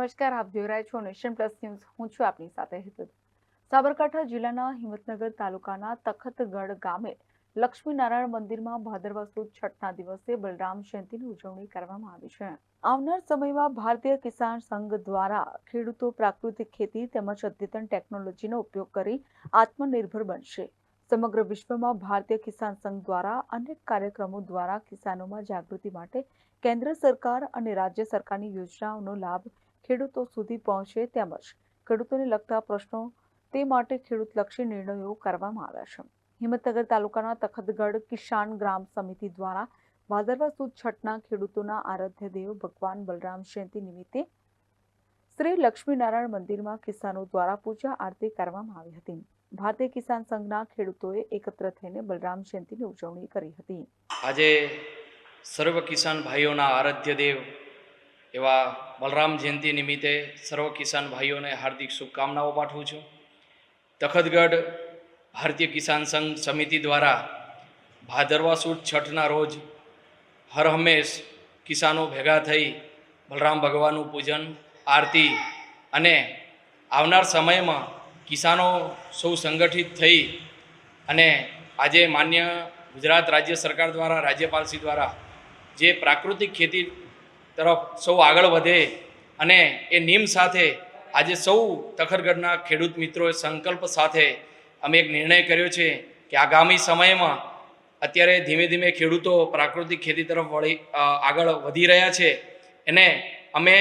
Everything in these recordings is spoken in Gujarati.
નમસ્કાર, આપ જોઈ રહ્યા છો નેશન પ્લસ ન્યૂઝ. હું છું આપની સાથે હેતલ. સાબરકાંઠા જિલ્લાના હિંમતનગર તાલુકાના તખતગઢ ગામે લક્ષ્મીનારાયણ મંદિરમાં ભાદરવા સુદ છઠના દિવસે બલરામ જયંતિની ઉજવણી કરવામાં આવી છે. આવનાર સમયમાં ભારતીય કિસાન સંઘ દ્વારા ખેડૂતો પ્રાકૃતિક ખેતી તેમજ અદ્યતન ટેકનોલોજીનો ઉપયોગ કરી આત્મનિર્ભર બનશે. સમગ્ર વિશ્વમાં ભારતીય કિસાન સંઘ દ્વારા અનેક કાર્યક્રમો દ્વારા કિસાનોમાં જાગૃતિ માટે કેન્દ્ર સરકાર અને રાજ્ય સરકારની યોજનાઓનો લાભ ખેડૂતો સુધી પહોંચે તેમજ ખેડૂતોને લગતા પ્રશ્નો તે માટે ખેડૂતલક્ષી નિર્ણયો કરવામાં આવ્યા છે. હિંમતનગર તાલુકાના તખતગઢ કિસાન ગ્રામ સમિતિ દ્વારા ભાદરવા સુદ છઠના ખેડૂતોના આરાધ્ય દેવ ભગવાન બલરામ જયંતિ નિમિત્તે શ્રી લક્ષ્મીનારાયણ મંદિરમાં કિસાનો દ્વારા પૂજા આરતી કરવામાં આવી હતી. ભારતીય કિસાન સંઘના ખેડૂતોએ એકત્ર થઈને બલરામ જયંતિની ઉજવણી કરી હતી. આજે સર્વ કિસાન ભાઈઓના આરાધ્ય દેવ એવા બલરામ જયંતિ નિમિત્તે સર્વ કિસાન ભાઈઓને હાર્દિક શુભકામનાઓ પાઠવું છું. તખતગઢ ભારતીય કિસાન સંઘ સમિતિ દ્વારા ભાદરવા સુદ છઠના રોજ હર હંમેશ કિસાનો ભેગા થઈ બલરામ ભગવાનનું પૂજન આરતી અને આવનાર સમયમાં કિસાનો સૌ સંગઠિત થઈ અને આજે માન્ય ગુજરાત રાજ્ય સરકાર દ્વારા રાજ્યપાલશ્રી દ્વારા જે પ્રાકૃતિક ખેતી તરફ સૌ આગળ વધે અને એ નીમ સાથે આજે સૌ તખતગઢના ખેડૂત મિત્રોએ સંકલ્પ સાથે અમે એક નિર્ણય કર્યો છે કે આગામી સમયમાં અત્યારે ધીમે ધીમે ખેડૂતો પ્રાકૃતિક ખેતી તરફ આગળ વધી રહ્યા છે એને અમે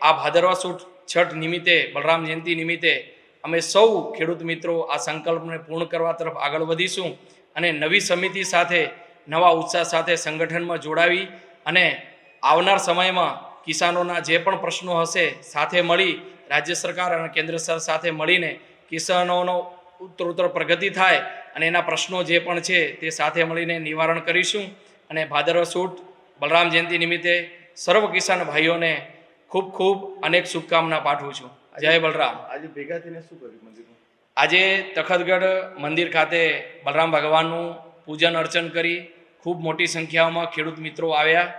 આ ભાદરવા સુદ છઠ નિમિત્તે બલરામ જયંતિ નિમિત્તે અમે સૌ ખેડૂત મિત્રો આ સંકલ્પને પૂર્ણ કરવા તરફ આગળ વધીશું અને નવી સમિતિ સાથે નવા ઉત્સાહ સાથે સંગઠનમાં જોડાવી અને આવનાર સમયમાં કિસાનોના જે પણ પ્રશ્નો હશે સાથે મળી રાજ્ય સરકાર અને કેન્દ્ર સરકાર સાથે મળીને કિસાનોનો ઉત્તરોત્તર પ્રગતિ થાય અને એના પ્રશ્નો જે પણ છે તે સાથે મળીને નિવારણ કરીશું. અને ભાદરવા સુદ બલરામ જયંતિ નિમિત્તે સર્વ કિસાન ભાઈઓને ખૂબ ખૂબ અનેક શુભકામના પાઠવું છું. જય બલરામ. આજે ભેગા થઈને શું કર્યું મંદિરમાં? આજે તખતગઢ મંદિર ખાતે બલરામ ભગવાનનું પૂજન અર્ચન કરી ખૂબ મોટી સંખ્યામાં ખેડૂત મિત્રો આવ્યા,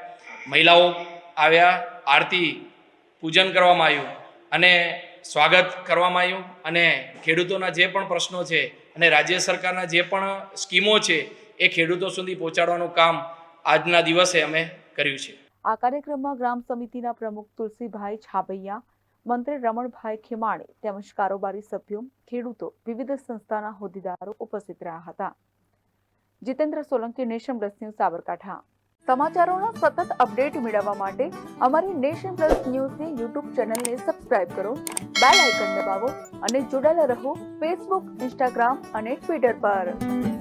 મહિલાઓ આવ્યા, આરતી પૂજન કરવામાં આવ્યું અને સ્વાગત કરવામાં આવ્યું અને ખેડૂતોના જે પણ પ્રશ્નો છે અને રાજ્ય સરકારના જે પણ સ્કીમો છે એ ખેડૂતો સુધી પહોંચાડવાનું કામ આજના દિવસે અમે કર્યું છે. આ કાર્યક્રમમાં ગ્રામ સમિતિના પ્રમુખ તુલસીભાઈ છાબૈયા, મંત્રી રમણભાઈ ખેમાણી તેમજ કારોબારી સભ્યો, ખેડૂતો, વિવિધ સંસ્થાના હોદ્દેદારો ઉપસ્થિત રહ્યા હતા. Jitendra Solanki, Nation Plus News, Sabarkantha. સમાચારોના સતત અપડેટ મેળવવા માટે અમારી નેશન પ્લસ ન્યૂઝની યુટ્યુબ ચેનલને સબસ્ક્રાઇબ કરો, બેલ આઇકન દબાવો અને જોડાયેલા રહો ફેસબુક, ઇન્સ્ટાગ્રામ અને ટ્વિટર પર.